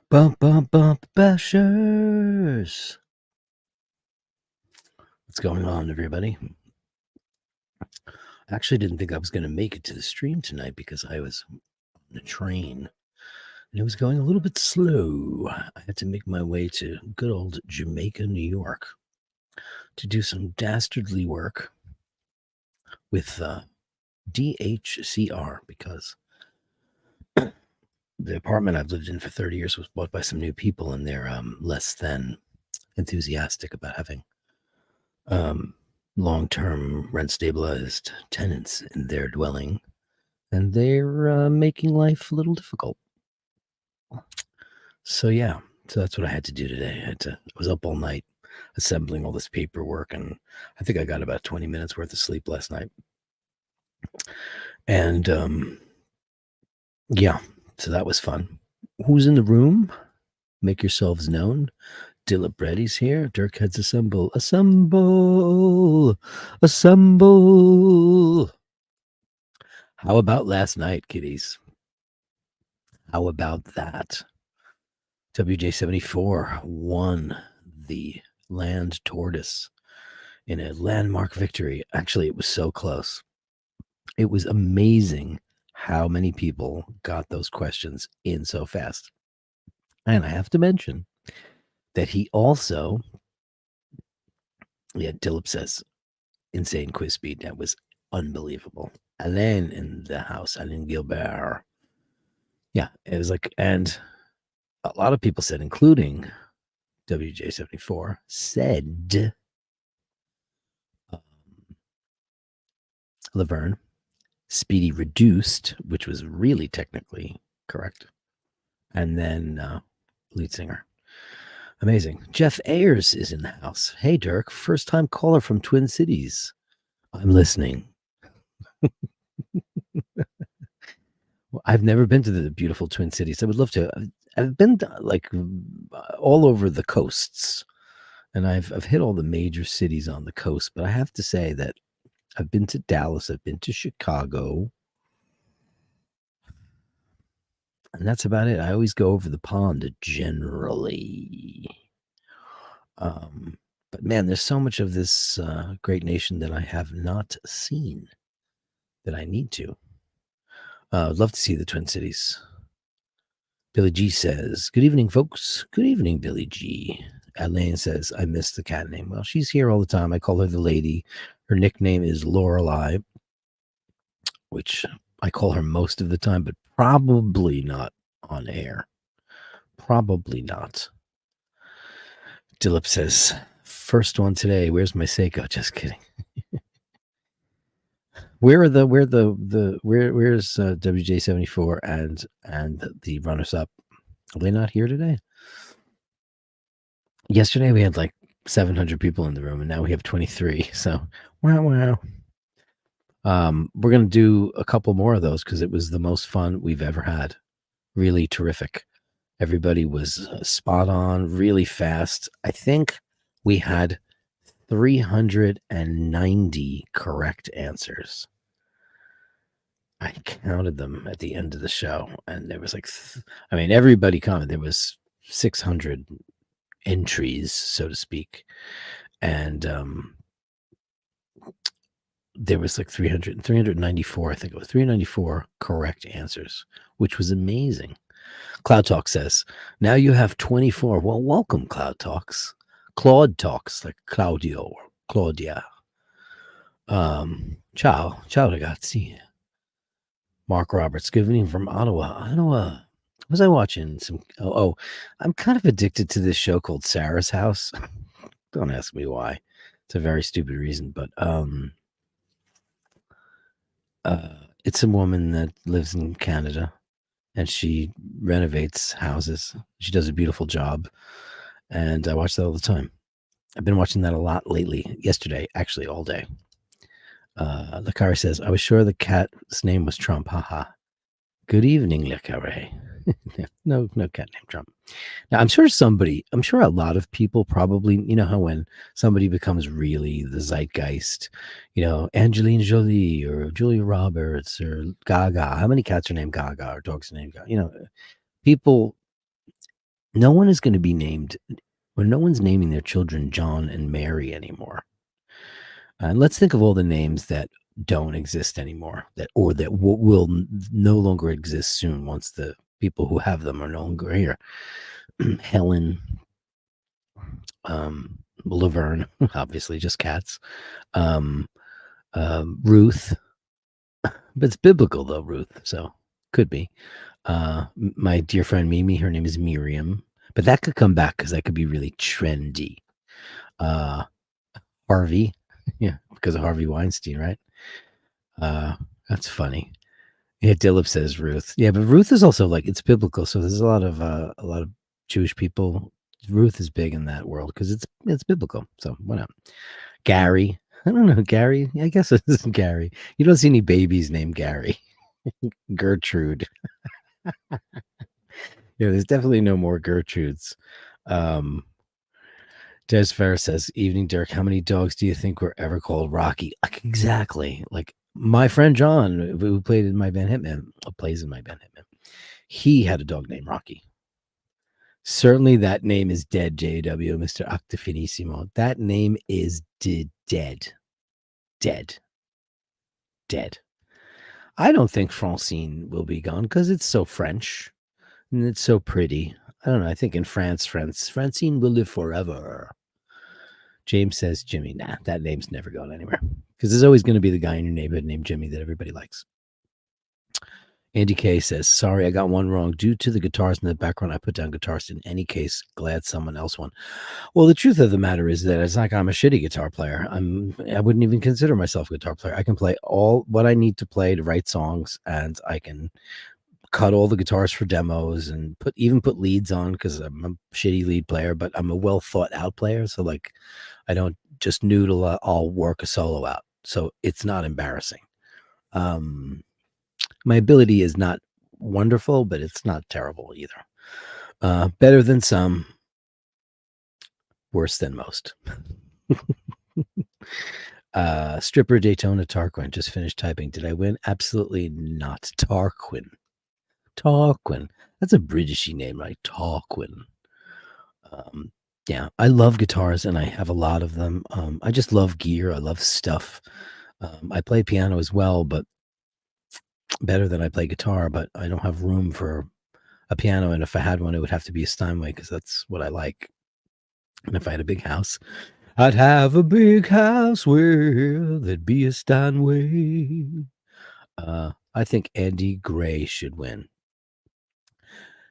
Bump, bump, bump, bashers. What's going on, everybody? I actually didn't think I was going to make it to the stream tonight because I was on the train and it was going a little bit slow. I had to make my way to good old Jamaica, New York to do some dastardly work with DHCR because the apartment I've lived in for 30 years was bought by some new people and they're less than enthusiastic about having long-term rent-stabilized tenants in their dwelling, and they're making life a little difficult. So yeah, so that's what I had to do today. I was up all night assembling all this paperwork, and I think I got about 20 minutes worth of sleep last night. And yeah, so that was fun. Who's in the room? Make yourselves known. Dilip Reddy's here. Dirk heads assemble. Assemble! Assemble! How about last night, kiddies? How about that? WJ74 won the Land Tortoise in a landmark victory. Actually, it was so close. It was amazing how many people got those questions in so fast. And I have to mention that he also, Dilip says, insane quiz speed. That was unbelievable. Alain in the house, Alain Gilbert. Yeah, it was like, and a lot of people said, including WJ74, said Laverne, Speedy reduced, which was really technically correct. And then lead singer. Amazing. Jeff Ayers is in the house. Hey, Dirk, first time caller from Twin Cities. I'm listening. Well, I've never been to the beautiful Twin Cities. I would love to. I've been like all over the coasts, and I've hit all the major cities on the coast. But I have to say that I've been to Dallas. I've been to Chicago. And that's about it. I always go over the pond generally. But man, there's so much of this great nation that I have not seen that I need to. I'd love to see the Twin Cities. Billy G says, good evening, folks. Good evening, Billy G. Elaine says, I miss the cat name. Well, she's here all the time. I call her the lady. Her nickname is Lorelei, which I call her most of the time, but probably not on air. Probably not. Dilip says, first one today. Where's my Seiko? Just kidding. Where's WJ74 and the runners up? Are they not here today? Yesterday we had like 700 people in the room, and now we have 23. So wow. We're gonna do a couple more of those because it was the most fun we've ever had. Really terrific. Everybody was spot on, really fast. I think we had 390 correct answers. I counted them at the end of the show, and there was like, everybody commented. There was 600 entries, so to speak, and there was like 394, I think it was 394 correct answers, which was amazing. Cloud Talk says, now you have 24. Well, welcome, Cloud Talks. Claude Talks, like Claudio or Claudia. Ciao ragazzi. Mark Roberts, good evening from Ottawa. Was I watching some? I'm kind of addicted to this show called Sarah's House. Don't ask me why. It's a very stupid reason, but it's a woman that lives in Canada, and she renovates houses. She does a beautiful job, and I watch that all the time. I've been watching that a lot lately. Yesterday, actually, all day. Lakari says, I was sure the cat's name was Trump. Haha. Good evening, Lakari. No cat named Trump. Now, I'm sure a lot of people probably, you know how when somebody becomes really the zeitgeist, Angelina Jolie or Julia Roberts or Gaga. How many cats are named Gaga or dogs are named Gaga? People no one is going to be named, or no one's naming their children John and Mary anymore. And let's think of all the names that don't exist anymore, that will no longer exist soon once the people who have them are no longer here. Helen, Laverne, obviously just cats. Ruth, but it's biblical though, Ruth, so could be. My dear friend Mimi, her name is Miriam, but that could come back because that could be really trendy. Harvey, yeah, because of Harvey Weinstein, right? That's funny. Yeah, Dillip says Ruth. Yeah, but Ruth is also like, it's biblical, so there's a lot of Jewish people. Ruth is big in that world because it's biblical. So why not? Gary. I don't know, Gary. I guess it is Gary. You don't see any babies named Gary. Gertrude. Yeah, there's definitely no more Gertrudes. Des Ferris says, "Evening, Dirk. How many dogs do you think were ever called Rocky?" Exactly. Like my friend John, who plays in my band Hitman, he had a dog named Rocky. Certainly that name is dead, JW, Mr. Octafinissimo. That name is dead. I don't think Francine will be gone because it's so French and it's so pretty. I don't know. I think in France, Francine will live forever. James says Jimmy. Nah, that name's never going anywhere because there's always going to be the guy in your neighborhood named Jimmy that everybody likes. Andy K says, "Sorry, I got one wrong. Due to the guitars in the background, I put down guitarist. In any case, glad someone else won." Well, the truth of the matter is that it's like I'm a shitty guitar player. I wouldn't even consider myself a guitar player. I can play all what I need to play to write songs, and I can cut all the guitars for demos and put leads on because I'm a shitty lead player, but I'm a well thought out player. So like, I don't just noodle. I'll work a solo out. So it's not embarrassing. My ability is not wonderful, but it's not terrible either. Better than some, worse than most. Stripper Daytona Tarquin just finished typing. Did I win? Absolutely not. Tarquin. That's a Britishy name, right? Tarquin. Yeah, I love guitars and I have a lot of them. I just love gear. I love stuff. I play piano as well, but better than I play guitar, but I don't have room for a piano. And if I had one, it would have to be a Steinway because that's what I like. And if I had a big house, I'd have a big house where there'd be a Steinway. I think Andy Gray should win,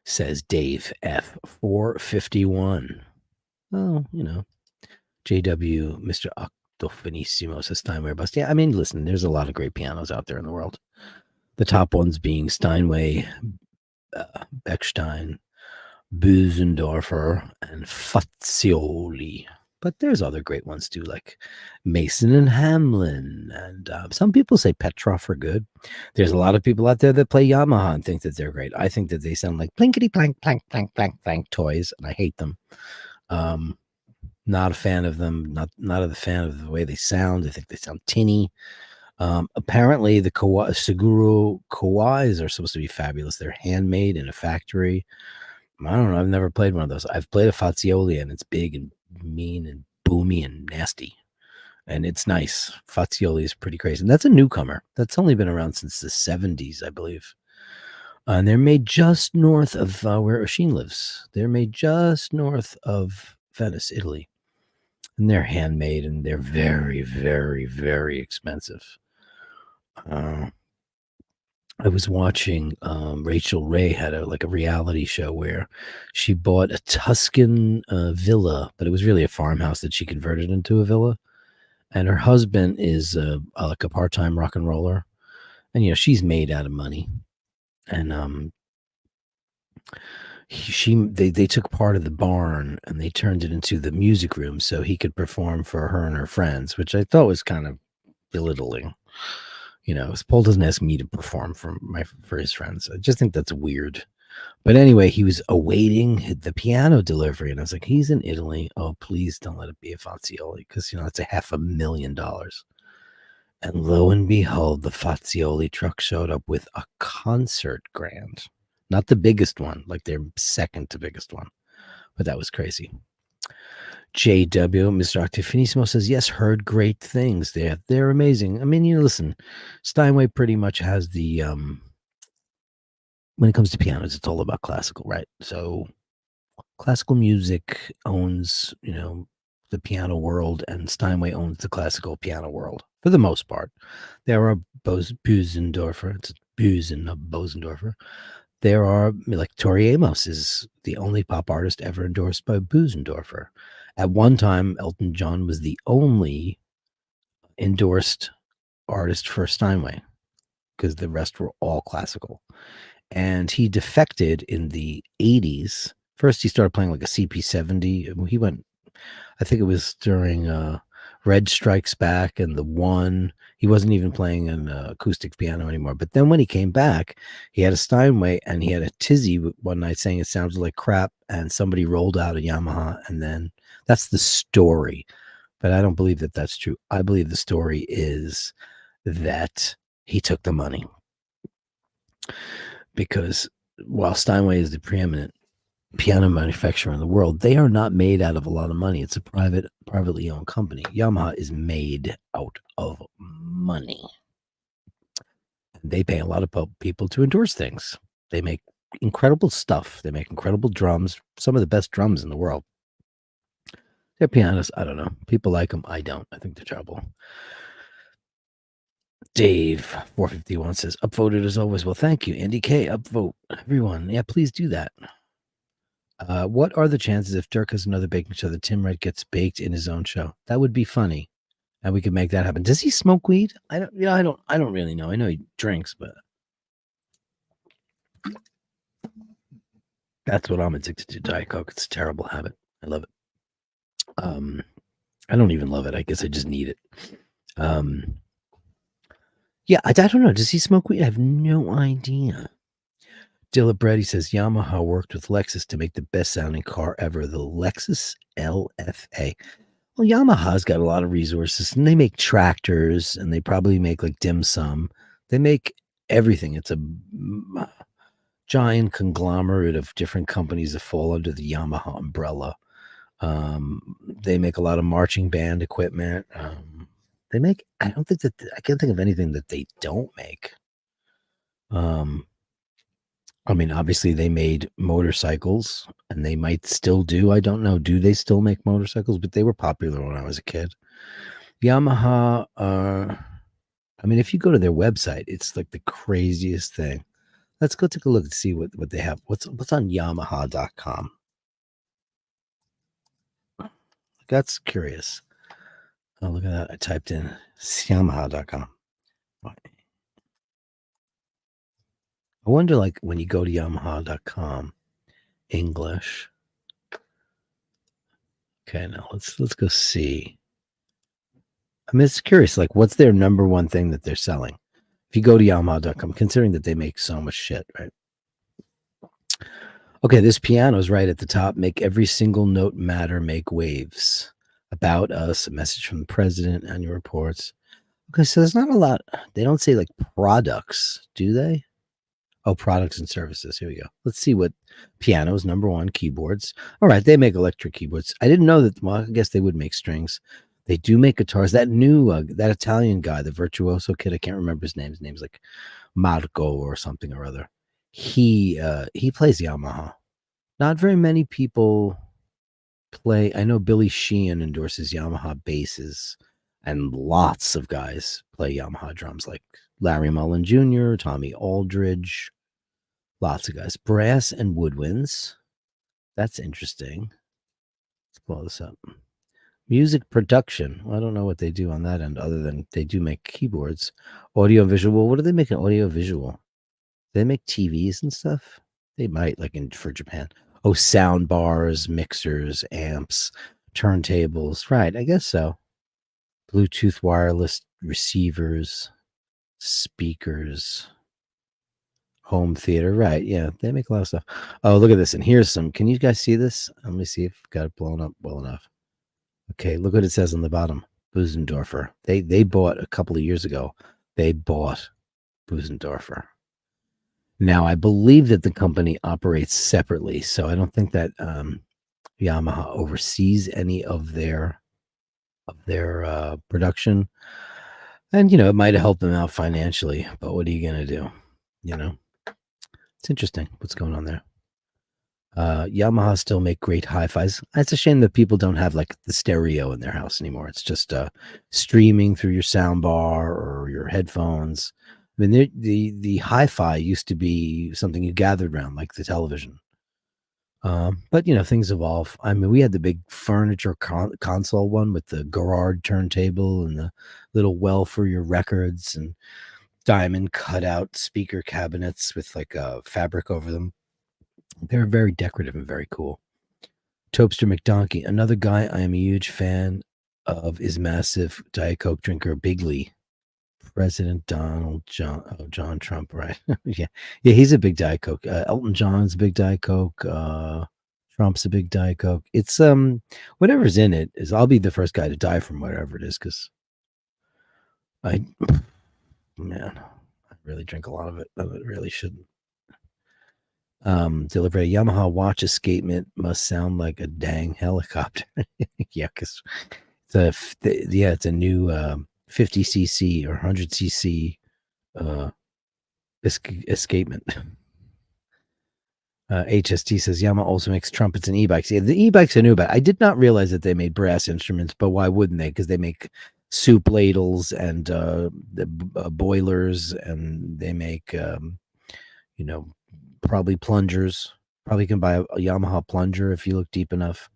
says Dave F. 451. Oh, JW, Mr. Octofinissimo says Steinway bust. Yeah, I mean, listen, there's a lot of great pianos out there in the world. The top ones being Steinway, Bechstein, Bösendorfer, and Fazioli. But there's other great ones too, like Mason and Hamlin. And some people say Petroff are good. There's a lot of people out there that play Yamaha and think that they're great. I think that they sound like plinkety plank, plank, plank, plank, plank toys, and I hate them. Not a fan of them. Not a fan of the way they sound. I think they sound tinny. Apparently, the Seguro Kawais are supposed to be fabulous. They're handmade in a factory. I don't know. I've never played one of those. I've played a Fazioli, and it's big and mean and boomy and nasty. And it's nice. Fazioli is pretty crazy. And that's a newcomer. That's only been around since the 70s, I believe. And they're made just north of where Oisin lives. They're made just north of Venice, Italy. And they're handmade, and they're very, very, very expensive. I was watching Rachel Ray had a reality show where she bought a Tuscan villa, but it was really a farmhouse that she converted into a villa. And her husband is like a part-time rock and roller, and she's made out of money. And they took part of the barn and they turned it into the music room so he could perform for her and her friends, which I thought was kind of belittling. Paul doesn't ask me to perform for his friends. I just think that's weird. But anyway, he was awaiting the piano delivery, and I was like, he's in Italy. Oh, please don't let it be a Fazioli, because it's $500,000. And lo and behold, the Fazioli truck showed up with a concert grand, not the biggest one, like their second to biggest one. And it but that was crazy. JW, Mr. Octafinissimo says, yes, heard great things. They're amazing. I mean, listen, Steinway pretty much has the, when it comes to pianos, it's all about classical, right? So classical music owns, the piano world, and Steinway owns the classical piano world for the most part. There are Bösendorfer, it's Busen, not Bosendorfer. There are, like, Tori Amos is the only pop artist ever endorsed by Bösendorfer. At one time, Elton John was the only endorsed artist for Steinway because the rest were all classical. And he defected in the 80s. First, he started playing like a CP70. He went, I think it was during Red Strikes Back and The One. He wasn't even playing an acoustic piano anymore. But then when he came back, he had a Steinway and he had a Tizzy one night saying it sounded like crap, and somebody rolled out a Yamaha, and then that's the story. But I don't believe that that's true. I believe the story is that he took the money. Because while Steinway is the preeminent piano manufacturer in the world, they are not made out of a lot of money. It's a privately owned company. Yamaha is made out of money. They pay a lot of people to endorse things. They make incredible stuff. They make incredible drums, some of the best drums in the world. They're pianists. I don't know. People like them. I don't. I think they're terrible. Dave 451 says, upvoted as always. Well, thank you. Andy K, upvote. Everyone. Yeah, please do that. What are the chances if Dirk has another baking show that Tim Wright gets baked in his own show? That would be funny. And we could make that happen. Does he smoke weed? I don't really know. I know he drinks, but that's what I'm addicted to, Diet Coke. It's a terrible habit. I love it. I don't even love it. I guess I just need it. Yeah, I don't know. Does he smoke weed? I have no idea. Dilla Brady says Yamaha worked with Lexus to make the best sounding car ever, the Lexus LFA. Well, Yamaha's got a lot of resources, and they make tractors, and they probably make like dim sum. They make everything. It's a giant conglomerate of different companies that fall under the Yamaha umbrella. They make a lot of marching band equipment. They make, I can't think of anything that they don't make. I mean, obviously they made motorcycles, and they might still do. I don't know. Do they still make motorcycles? But they were popular when I was a kid. Yamaha, I mean, if you go to their website, it's like the craziest thing. Let's go take a look and see what they have. What's on Yamaha.com. That's curious. Oh, look at that. I typed in Yamaha.com. I wonder, like, when you go to Yamaha.com, English. Okay, now let's go see. I mean, it's curious. Like, what's their number one thing that they're selling? If you go to Yamaha.com, considering that they make so much shit, right? Okay, this piano is right at the top. Make every single note matter. Make waves. About us. A message from the president. Annual reports. Okay, so there's not a lot. They don't say like products, do they? Oh, products and services. Here we go. Let's see what pianos, number one, keyboards. All right, they make electric keyboards. I didn't know that. Well, I guess they would make strings. They do make guitars. That new, that Italian guy, the virtuoso kid, I can't remember his name. His name's like Marco or something or other. He plays Yamaha. Not very many people play. I know Billy Sheehan endorses Yamaha basses, and lots of guys play Yamaha drums, like Larry Mullen Jr., Tommy Aldridge. Lots of guys. Brass and woodwinds. That's interesting. Let's pull this up. Music production. Well, I don't know what they do on that end other than they do make keyboards. Audiovisual. What do they make in audiovisual? They make TVs and stuff? They might, like for Japan. Oh, sound bars, mixers, amps, turntables. Right, I guess so. Bluetooth wireless receivers, speakers. Home theater, right? Yeah, they make a lot of stuff. Oh, look at this. And here's some. Can you guys see this? Let me see if I've got it blown up well enough. Okay, look what it says on the bottom. Bösendorfer. They bought a couple of years ago. They bought Bösendorfer. Now, I believe that the company operates separately, so I don't think that Yamaha oversees any of their production, and it might have helped them out financially. But what are you gonna do? It's interesting what's going on there. Yamaha still make great hi-fis. It's a shame that people don't have like the stereo in their house anymore. It's just streaming through your soundbar or your headphones. I mean, the hi-fi used to be something you gathered around, like the television. But things evolve. I mean, we had the big furniture console one with the Garrard turntable and the little well for your records and diamond cutout speaker cabinets with like fabric over them. They're very decorative and very cool. Topster McDonkey, another guy I am a huge fan of, is massive Diet Coke drinker Bigley. President John Trump, right? yeah, he's a big Diet Coke. Elton John's a big Diet Coke. Trump's a big Diet Coke. It's whatever's in it is. I'll be the first guy to die from whatever it is, because I really drink a lot of it. I really shouldn't. Deliver a Yamaha watch escapement must sound like a dang helicopter. yeah, because it's a new 50cc or 100cc escapement. HST says Yamaha also makes trumpets and e-bikes. Yeah, the e-bikes I knew about. I did not realize that they made brass instruments, but why wouldn't they? Because they make soup ladles and boilers, and they make probably plungers. Probably can buy a Yamaha plunger if you look deep enough.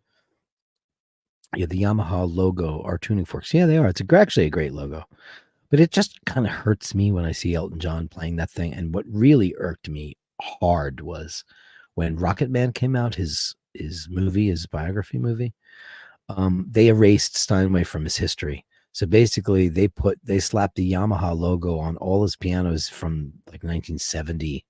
Yeah, the Yamaha logo are tuning forks. Yeah, they are. It's actually a great logo. But it just kind of hurts me when I see Elton John playing that thing. And what really irked me hard was when Rocket Man came out, his biography movie, they erased Steinway from his history. So basically they slapped the Yamaha logo on all his pianos from like 1970.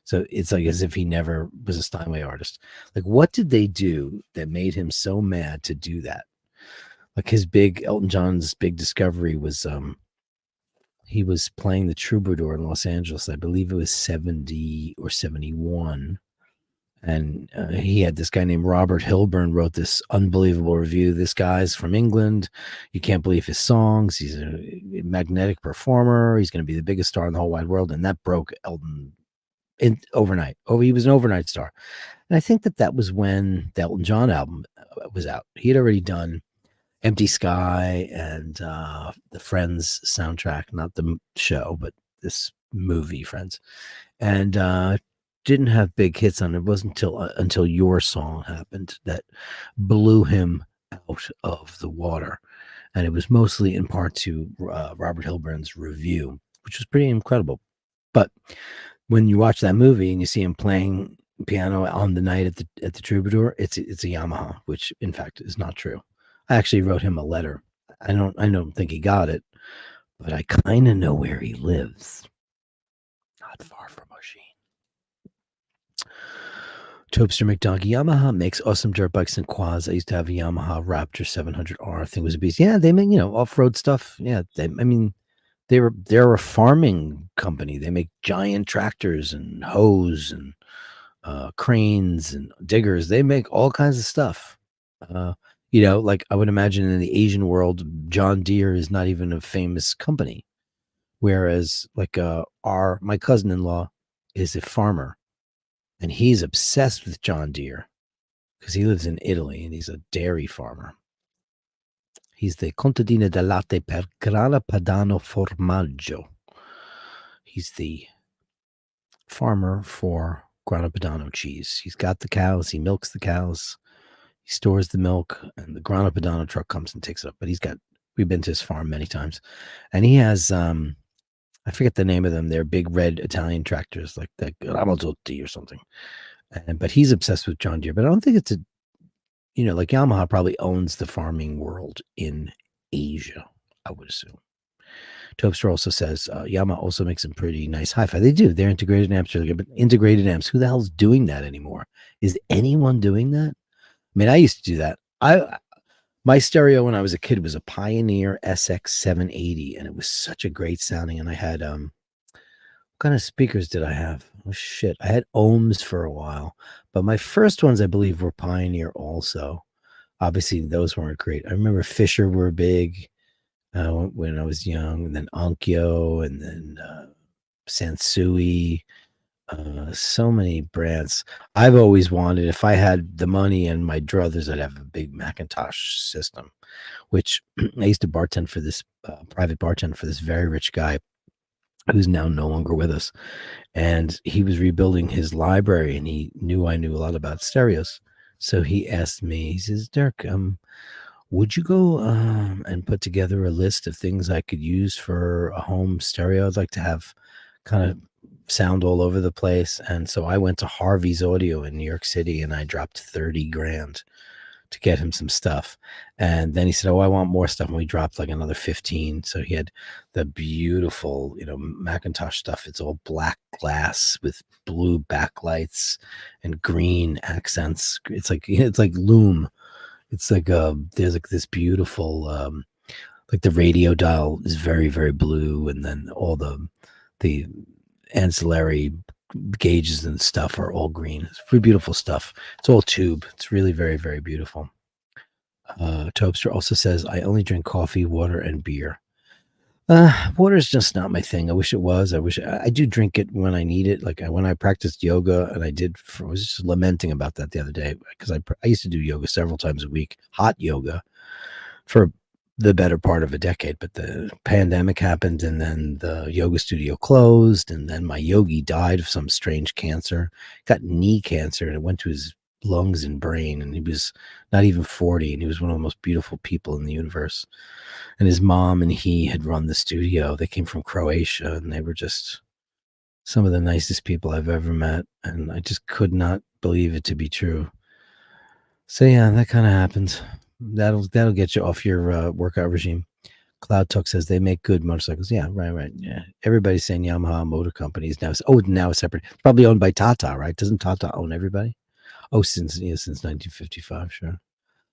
So it's like as if he never was a Steinway artist. Like, what did they do that made him so mad to do that? Like Elton John's big discovery was he was playing the Troubadour in Los Angeles. I believe it was 70 or 71. And he had this guy named Robert Hilburn wrote this unbelievable review. This guy's from England. You can't believe his songs. He's a magnetic performer. He's going to be the biggest star in the whole wide world. And that broke Elton overnight. He was an overnight star. And I think that was when the Elton John album was out. He had already done Empty Sky and the Friends soundtrack, not the show, but this movie, Friends. And didn't have big hits on it. It wasn't until Your Song happened that blew him out of the water. And it was mostly in part to Robert Hilburn's review, which was pretty incredible. But when you watch that movie and you see him playing piano on the night at the Troubadour, it's a Yamaha, which in fact is not true. I actually wrote him a letter. I don't think he got it, but I kind of know where he lives. Not far from Ocean. Topster McDonkey, Yamaha makes awesome dirt bikes and quads. I used to have a Yamaha Raptor 700R. I think it was a beast. Yeah, they make off-road stuff. Yeah, they're a farming company. They make giant tractors and hoes and cranes and diggers. They make all kinds of stuff. Like I would imagine in the Asian world, John Deere is not even a famous company. Whereas like my cousin-in-law is a farmer, and he's obsessed with John Deere because he lives in Italy and he's a dairy farmer. He's the contadino del latte per Grana Padano Formaggio. He's the farmer for Grana Padano cheese. He's got the cows. He milks the cows. He stores the milk, and the Grana Padano truck comes and takes it up. But we've been to his farm many times, and he has I forget the name of them. They're big red Italian tractors, like the Ramazotti or something. But he's obsessed with John Deere. But I don't think it's like Yamaha probably owns the farming world in Asia, I would assume. Topster also says Yamaha also makes some pretty nice hi-fi. They do. They're integrated amps. But integrated amps, who the hell's doing that anymore? Is anyone doing that? I mean, I used to do that. My stereo when I was a kid was a Pioneer SX 780, and it was such a great sounding. And I had what kind of speakers did I have? Oh shit! I had ohms for a while, but my first ones, I believe, were Pioneer. Also, obviously, those weren't great. I remember Fisher were big when I was young, and then Onkyo, and then Sansui. So many brands. I've always wanted, if I had the money and my druthers, I'd have a big Macintosh system, which I used to bartend for this private bartender for this very rich guy who's now no longer with us. And he was rebuilding his library and he knew I knew a lot about stereos. So he asked me, he says, Dirk, would you go and put together a list of things I could use for a home stereo? I'd like to have kind of sound all over the place. And so I went to Harvey's Audio in New York City and I dropped 30 grand to get him some stuff. And then he said, oh, I want more stuff. And we dropped like another 15. So he had the beautiful, Macintosh stuff. It's all black glass with blue backlights and green accents. It's like Loom. It's like there's like this beautiful like the radio dial is very, very blue, and then all the ancillary gauges and stuff are all green. It's pretty beautiful stuff. It's all tube. It's really very, very beautiful. Tobster also says, I only drink coffee, water, and beer. Water is just not my thing. I wish it was. I do drink it when I need it. Like when I practiced yoga, and I was just lamenting about that the other day because I used to do yoga several times a week, hot yoga, for the better part of a decade. But the pandemic happened, and then the yoga studio closed, and then my yogi died of some strange cancer, got knee cancer, and it went to his lungs and brain, and he was not even 40, and he was one of the most beautiful people in the universe. And his mom and he had run the studio. They came from Croatia, and they were just some of the nicest people I've ever met, and I just could not believe it to be true. So yeah, that kind of happened. That'll get you off your workout regime. Cloud Talk says they make good motorcycles. Yeah, right. Yeah, everybody's saying Yamaha Motor Company is now separate. Probably owned by Tata, right? Doesn't Tata own everybody? Oh, since 1955, sure.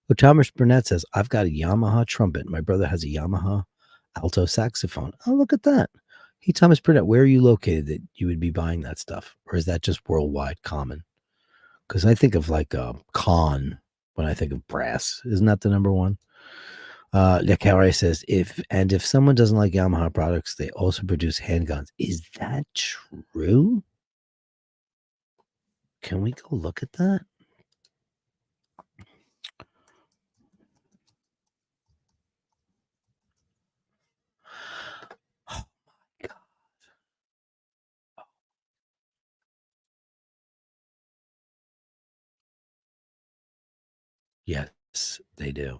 But Thomas Burnett says, I've got a Yamaha trumpet. My brother has a Yamaha alto saxophone. Oh, look at that. Hey, Thomas Burnett, where are you located that you would be buying that stuff? Or is that just worldwide common? Because I think of like a Con when I think of brass. Isn't that the number one? Le Carre says, if someone doesn't like Yamaha products, they also produce handguns. Is that true? Can we go look at that? Oh my God. Yes, they do.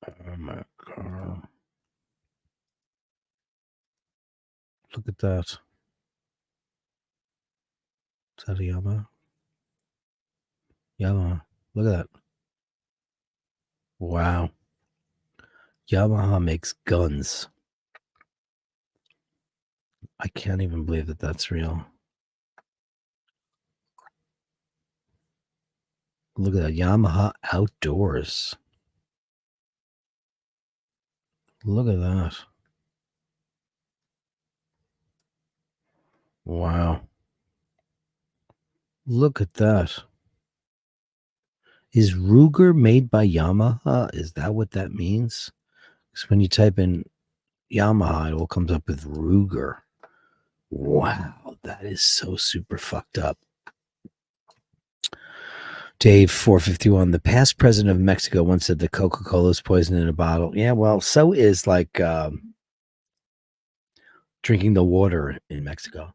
Oh my God. Look at that. Is that a Yamaha? Yamaha. Look at that. Wow. Yamaha makes guns. I can't even believe that that's real. Look at that. Yamaha Outdoors. Look at that. Wow. Look at that. Is Ruger made by Yamaha? Is that what that means? Because when you type in Yamaha, it all comes up with Ruger. Wow, that is so super fucked up. Dave 451, the past president of Mexico once said that Coca-Cola is poison in a bottle. Yeah, well, so is like drinking the water in Mexico.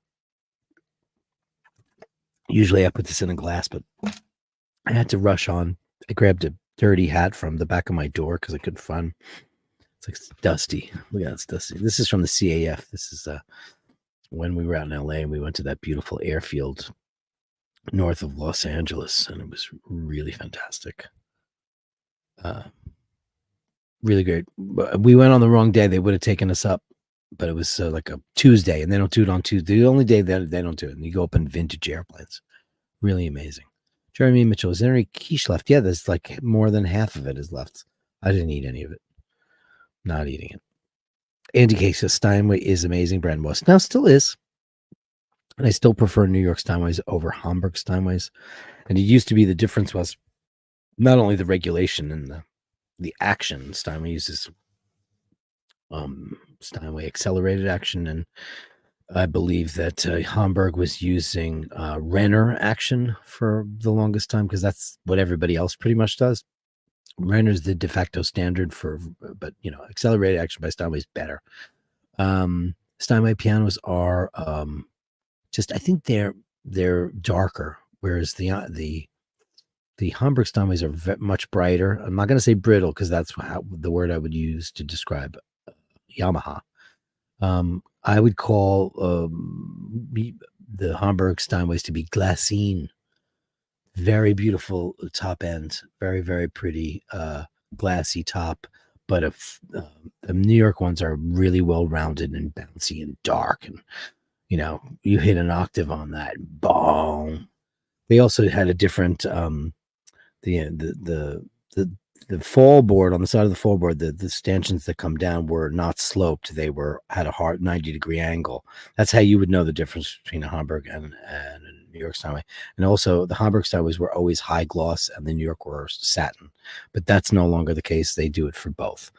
Usually I put this in a glass, but I had to rush on. I grabbed a dirty hat from the back of my door because I couldn't find. It's like dusty. Look at that, it's dusty. This is from the CAF. This is when we were out in LA and we went to that beautiful airfield north of Los Angeles, and it was really fantastic. Really great. We went on the wrong day. They would have taken us up, but it was like a Tuesday, and they don't do it on Tuesday. The only day that they don't do it, and you go up in vintage airplanes. Really amazing. Jeremy Mitchell, is there any quiche left? Yeah, there's like more than half of it is left. I didn't eat any of it. Not eating it. Andy K says Steinway is amazing brand was. Now still is. And I still prefer New York Steinways over Hamburg Steinways. And it used to be the difference was not only the regulation and the action. Steinway uses Steinway accelerated action, and I believe that Hamburg was using Renner action for the longest time because that's what everybody else pretty much does. Renner's the de facto standard for, but accelerated action by Steinway is better. Steinway pianos are just, I think they're darker, whereas the Hamburg Steinways are much brighter. I'm not going to say brittle because that's the word I would use to describe Yamaha. I would call the Hamburg Steinways to be glassine. Very beautiful top end, very, very pretty glassy top. But the New York ones are really well rounded and bouncy and dark. And, you hit an octave on that, boom. They also had a different, the fall board on the side of the fall board, the stanchions that come down were not sloped. They had a hard 90-degree angle. That's how you would know the difference between a Hamburg and a New York Steinway. And also the Hamburg Steinways were always high gloss and the New York were satin, but that's no longer the case. They do it for both,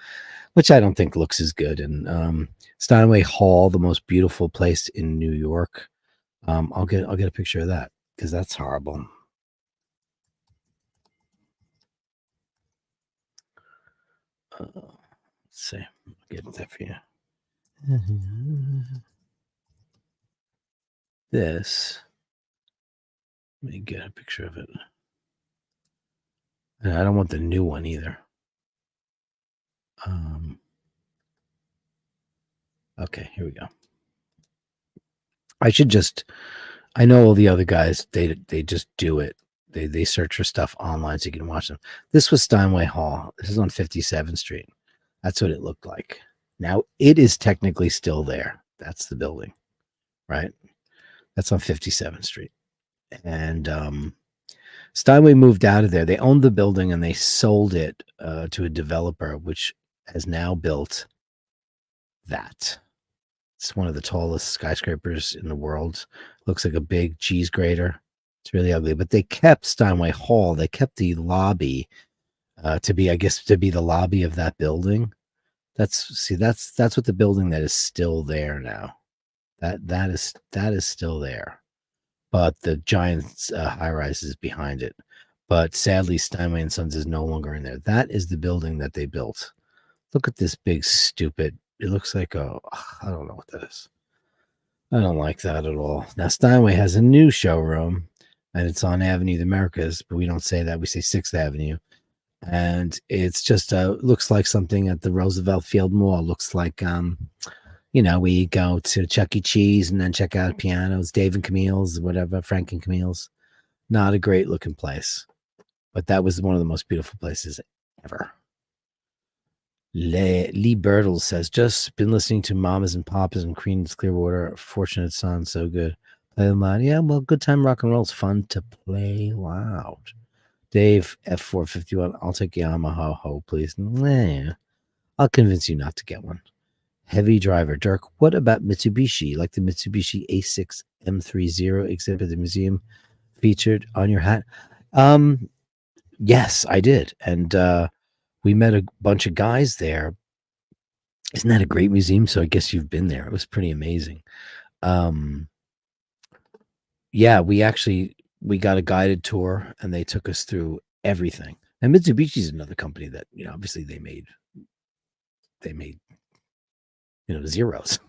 which I don't think looks as good. And Steinway Hall, the most beautiful place in New York. I'll get a picture of that because that's horrible. Let's see. I'll get that for you. This. Let me get a picture of it. And I don't want the new one either. Okay, here we go. I know all the other guys, they just do it. They search for stuff online so you can watch them. This was Steinway Hall. This is on 57th Street. That's what it looked like. Now it is technically still there. That's the building, right? That's on 57th Street. And Steinway moved out of there. They owned the building and they sold it to a developer, which has now built that. It's one of the tallest skyscrapers in the world. Looks like a big cheese grater. It's really ugly, but they kept Steinway Hall. They kept the lobby to be the lobby of that building. That's what the building that is still there now. That is still there, but the giant high rise is behind it. But sadly, Steinway and Sons is no longer in there. That is the building that they built. Look at this big stupid. It looks like I don't know what that is. I don't like that at all. Now Steinway has a new showroom, and it's on Avenue of the Americas, but we don't say that. We say 6th Avenue. And it's just looks like something at the Roosevelt Field Mall. Looks like we go to Chuck E. Cheese and then check out pianos, Dave and Camille's, whatever, Frank and Camille's. Not a great looking place, but that was one of the most beautiful places ever. Lee Bertles says, just been listening to Mamas and Papas and Creedence Clearwater. Fortunate Son, so good. Play them loud. Yeah, well, good time rock and roll is fun to play loud. Dave, F451, I'll take Yamaha, please. Nah, I'll convince you not to get one. Heavy driver. Dirk, what about Mitsubishi? Like the Mitsubishi A6 M30 exhibit at the museum featured on your hat? Yes, I did. And we met a bunch of guys there. Isn't that a great museum? So I guess you've been there. It was pretty amazing. Yeah, we got a guided tour and they took us through everything. And Mitsubishi is another company that, obviously they made Zeros,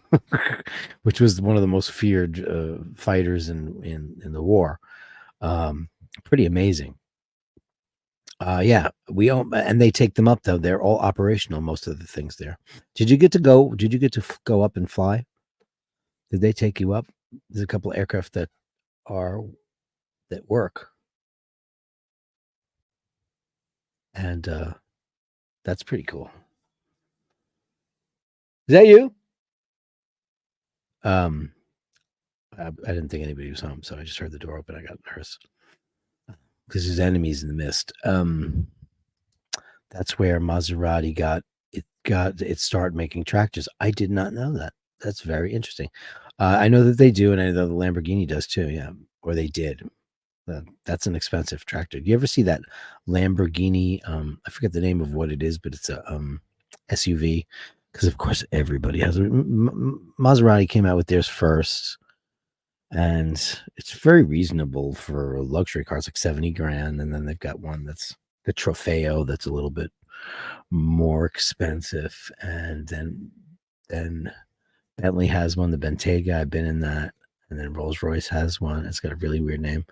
which was one of the most feared fighters in the war. Pretty amazing. Yeah, and they take them up though. They're all operational. Most of the things there. Did you get to go up and fly? Did they take you up? There's a couple of aircraft that work, and that's pretty cool. Is that you? I didn't think anybody was home, so I just heard the door open. I got nervous because there's enemies in the mist. That's where Maserati got its start making tractors. I did not know that. That's very interesting. I know that they do, and I know the Lamborghini does too. Yeah, or they did. That's an expensive tractor. Do you ever see that Lamborghini? I forget the name of what it is, but it's a SUV. Because of course everybody has. Maserati came out with theirs first, and it's very reasonable for a luxury car. It's like 70 grand, and then they've got one that's the Trofeo that's a little bit more expensive, and then Bentley has one, the Bentayga. I've been in that, and then Rolls Royce has one. It's got a really weird name,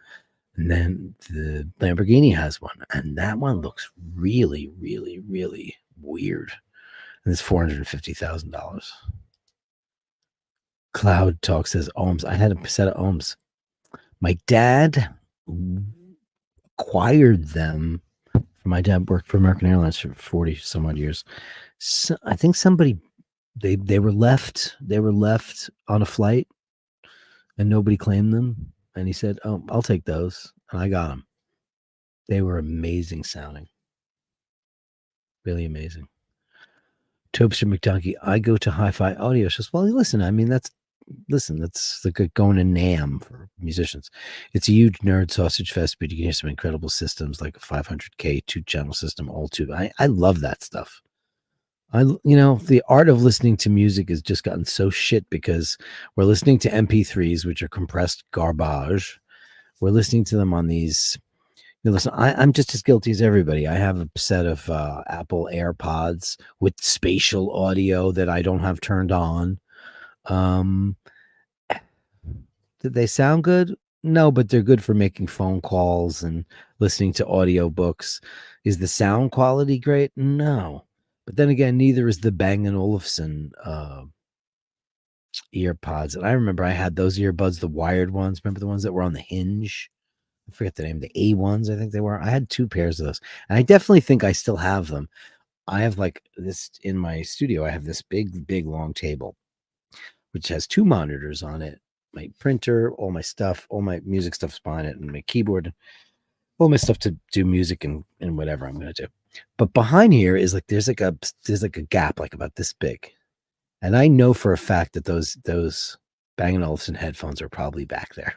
and then the Lamborghini has one, and that one looks really, really, really weird. And it's $450,000. Cloud Talk says ohms. I had a set of ohms. My dad acquired them. My dad worked for American Airlines for 40 some odd years. So I think somebody they were left on a flight and nobody claimed them. And he said, "Oh, I'll take those." And I got them. They were amazing sounding. Really amazing. Tobster McDonkey, I go to hi-fi audio shows. Well, listen, I mean, that's like going to NAMM for musicians. It's a huge nerd sausage fest, but you can hear some incredible systems like a 500K 2-channel system, all tube. I love that stuff. The art of listening to music has just gotten so shit because we're listening to MP3s, which are compressed garbage. We're listening to them on these. Listen, I'm just as guilty as everybody. I have a set of Apple AirPods with spatial audio that I don't have turned on. Did they sound good? No, but they're good for making phone calls and listening to audiobooks. Is the sound quality great? No. But then again, neither is the Bang& Olufsen earpods. And I remember I had those earbuds, the wired ones. Remember the ones that were on the hinge? I forget the name, the A ones, I think they were. I had 2 pairs of those. And I definitely think I still have them. I have like this in my studio. I have this big, big, long table, which has 2 monitors on it. My printer, all my stuff, all my music stuff's behind it, and my keyboard, all my stuff to do music and whatever I'm going to do. But behind here is like there's like a gap like about this big, and I know for a fact that those Bang & Olufsen headphones are probably back there.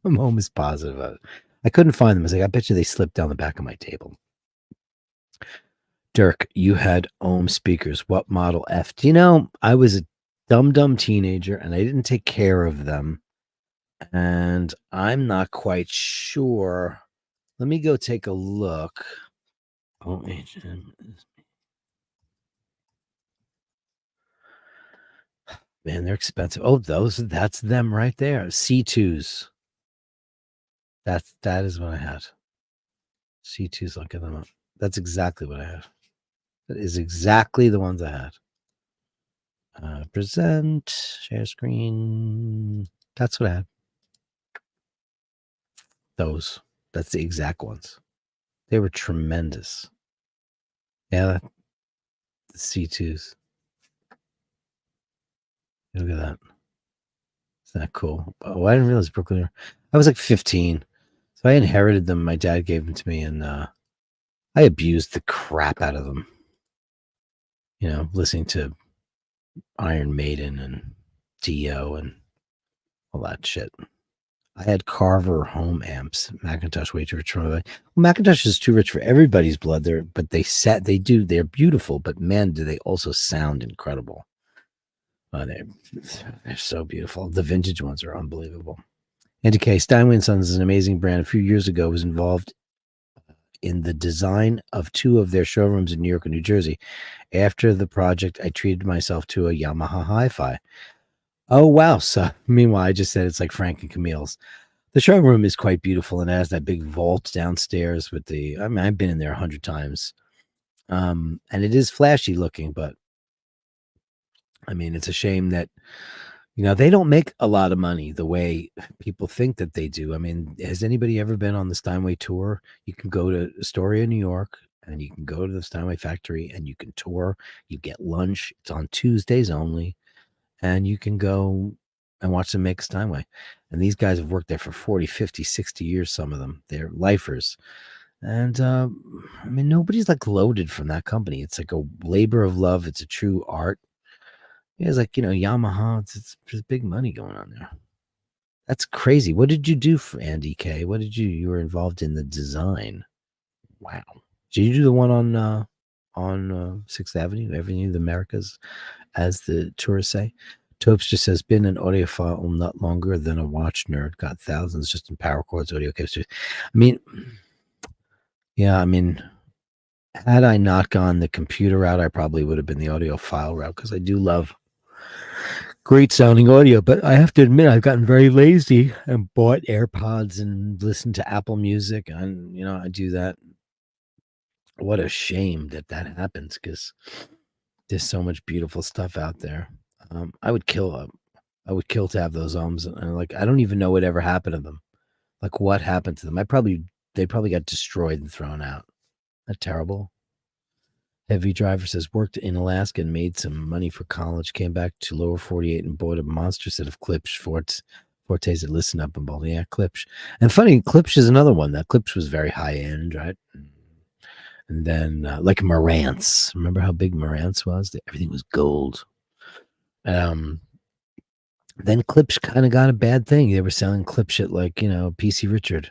I'm almost positive of it. I couldn't find them. I was like, I bet you they slipped down the back of my table. Dirk, you had ohm speakers. What model F? Do you know, I was a dumb teenager and I didn't take care of them. And I'm not quite sure. Let me go take a look. OHM. Man, they're expensive. Oh, that's them right there. C2s. That is what I had. C2s, I'll get them up. That's exactly what I had. That is exactly the ones I had. Present, share screen. That's what I had. Those. That's the exact ones. They were tremendous. Yeah, the C2s. Look at that. Isn't that cool? Oh, I didn't realize Brooklyn. I was like 15. So I inherited them. My dad gave them to me, and I abused the crap out of them. Listening to Iron Maiden and Dio and all that shit. I had Carver home amps. Macintosh way too rich for my blood. Well, Macintosh is too rich for everybody's blood. They're beautiful, but man, do they also sound incredible. They're so beautiful. The vintage ones are unbelievable. Andy K. Steinway & Sons is an amazing brand. A few years ago, was involved in the design of 2 of their showrooms in New York and New Jersey. After the project, I treated myself to a Yamaha hi-fi. Oh, wow. So meanwhile, I just said it's like Frank and Camille's. The showroom is quite beautiful and has that big vault downstairs with I've been in there 100 times. And it is flashy looking, but it's a shame that, they don't make a lot of money the way people think that they do. Has anybody ever been on the Steinway tour? You can go to Astoria, New York, and you can go to the Steinway factory and you can tour. You get lunch. It's on Tuesdays only. And you can go and watch them make Steinway. And these guys have worked there for 40, 50, 60 years, some of them. They're lifers. And, nobody's like loaded from that company. It's like a labor of love. It's a true art. Yeah, it's like, Yamaha. There's big money going on there. That's crazy. What did you do for Andy K? You were involved in the design? Wow. Did you do the one on 6th Avenue, Avenue of the Americas, as the tourists say? Topes just says, been an audiophile not longer than a watch nerd. Got thousands just in power chords, audio captures. I mean, yeah, had I not gone the computer route, I probably would have been the audiophile route because I do love great sounding audio. But I have to admit, I've gotten very lazy and bought AirPods and listened to Apple Music. And, I do that. What a shame that happens because there's so much beautiful stuff out there. I would kill to have those ohms. And I don't even know what ever happened to them. Like, what happened to them? They probably got destroyed and thrown out. Isn't that terrible? Heavy Driver says, worked in Alaska and made some money for college, came back to lower 48 and bought a monster set of Klipsch Fortes that listen up and ball. Yeah, Klipsch. And funny, Klipsch is another one. That Klipsch was very high end, right? And then like Marantz. Remember how big Marantz was? Everything was gold. Then Klipsch kind of got a bad thing. They were selling Klipsch at PC Richard.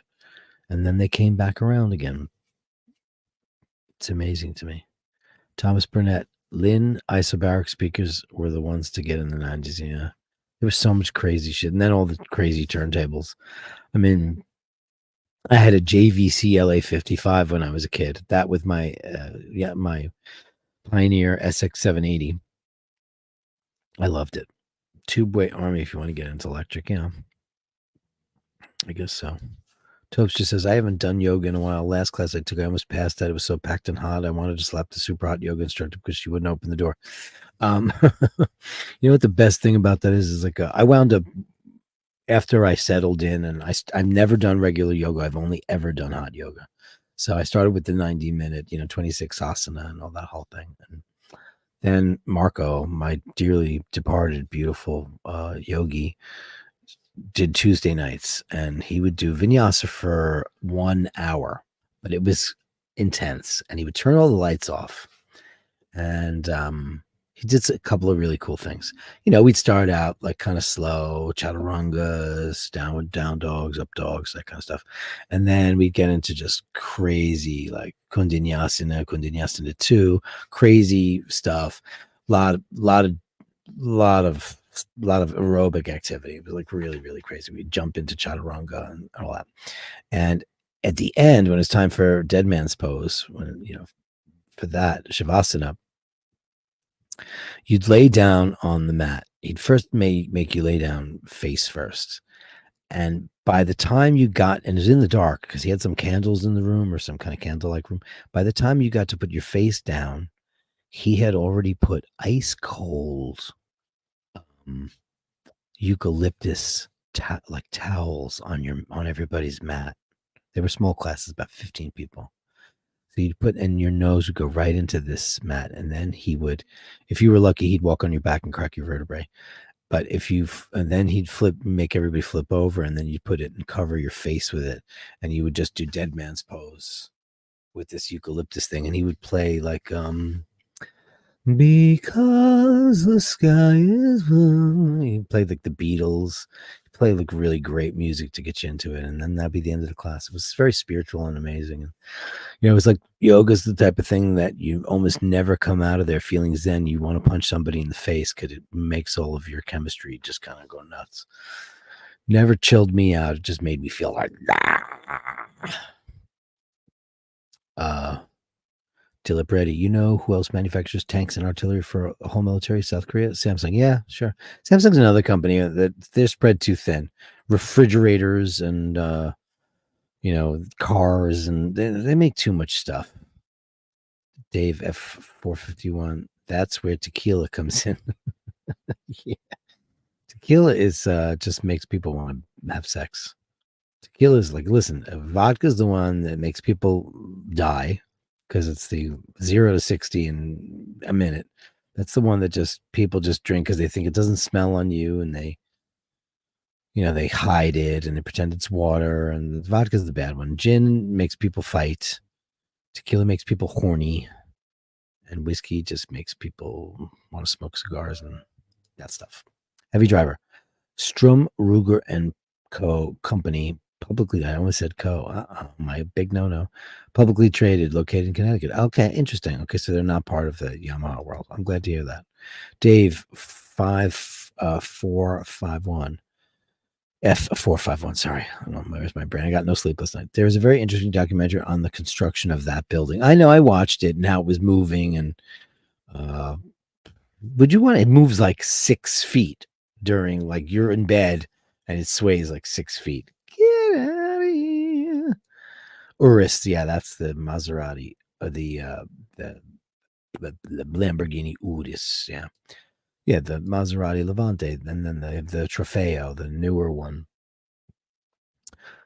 And then they came back around again. It's amazing to me. Thomas Burnett, Lynn isobaric speakers were the ones to get in the 90s. Yeah. There was so much crazy shit. And then all the crazy turntables. I had a JVC LA55 when I was a kid. That with my my Pioneer SX780. I loved it. Tube-way Army if you want to get into electric, I guess so. Topes just says, I haven't done yoga in a while. Last class I took, I almost passed out. It was so packed and hot. I wanted to slap the super hot yoga instructor because she wouldn't open the door. You know what the best thing about that is I wound up, after I settled in, and I've never done regular yoga. I've only ever done hot yoga. So I started with the 90-minute, 26 asana and all that whole thing. And then Marco, my dearly departed, beautiful yogi, did Tuesday nights, and he would do vinyasa for 1 hour, but it was intense, and he would turn all the lights off. And he did a couple of really cool things. We'd start out kind of slow, chaturangas, down dogs, up dogs, that kind of stuff. And then we'd get into just crazy, like Kundanyasana 2, crazy stuff. Lot of aerobic activity. It was really, really crazy. We'd jump into chaturanga and all that. And at the end, when it's time for dead man's pose, for that Shavasana, you'd lay down on the mat. He'd first make you lay down face first. And by the time you got, and it was in the dark because he had some candles in the room or some kind of candle-like room. By the time you got to put your face down, he had already put ice cold eucalyptus towels on everybody's mat. They were small classes, about 15 people. So you'd put, and your nose would go right into this mat, and then he would, if you were lucky, he'd walk on your back and crack your vertebrae. But and then he'd make everybody flip over, and then you'd put it and cover your face with it, and you would just do dead man's pose with this eucalyptus thing, and he would play because the sky is blue. He played the Beatles. He played really great music to get you into it, and then that'd be the end of the class. It was very spiritual and amazing. And it was like yoga's the type of thing that you almost never come out of there feeling zen. You want to punch somebody in the face because it makes all of your chemistry just kind of go nuts. Never chilled me out. It just made me feel like Dilip Reddy, you know who else manufactures tanks and artillery for a whole military? South Korea? Samsung. Yeah, sure. Samsung's another company that they're spread too thin. Refrigerators and cars, and they make too much stuff. Dave F451. That's where tequila comes in. Yeah. Tequila is just makes people want to have sex. Tequila is listen, vodka is the one that makes people die because it's the 0 to 60 in a minute. That's the one that people just drink because they think it doesn't smell on you, and they hide it and they pretend it's water. And vodka is the bad one. Gin makes people fight. Tequila makes people horny. And whiskey just makes people want to smoke cigars and that stuff. Heavy driver. Strum, Ruger, and Co. Company, publicly, I almost said Co. My big no-no. Publicly traded, located in Connecticut. Okay, interesting. Okay, so they're not part of the Yamaha world. I'm glad to hear that. Dave, 5451. F451, sorry. I don't know, where's my brain? I got no sleep last night. There was a very interesting documentary on the construction of that building. I know, I watched it and how it was moving, and would you want it moves like 6 feet during, like, you're in bed and it sways like 6 feet. Get out of here. Urus, yeah, that's the Maserati, or the Lamborghini Urus, yeah. Yeah, the Maserati Levante, and then the Trofeo, the newer one.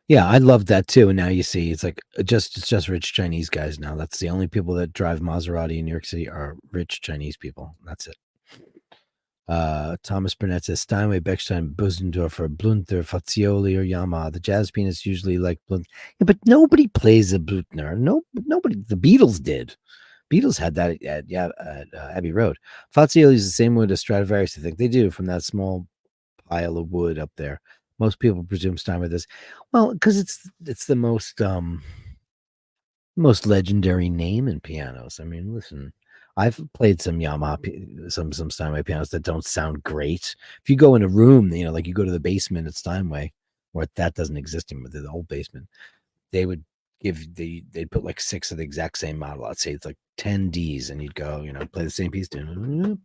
Yeah, I loved that too. And now you see, it's like it's just rich Chinese guys now. That's the only people that drive Maserati in New York City are rich Chinese people. That's it. Thomas Burnett says Steinway, Bechstein, Busendorfer, Blunter, Fazioli, or Yamaha. The jazz pianists usually like Blunt. Yeah, but nobody plays a Blutner. No, nobody. The Beatles did. Beatles had that at Abbey Road. Fazioli is the same wood as Stradivarius. I think they do, from that small pile of wood up there. Most people presume Steinway does. Well, because it's the most legendary name in pianos. I mean, listen, I've played some Yamaha, some Steinway pianos that don't sound great. If you go in a room, like you go to the basement at Steinway, or that doesn't exist anymore, the old basement, they would they'd put like 6 of the exact same model. I'd say it's like 10 Ds, and you'd go, play the same piece. Then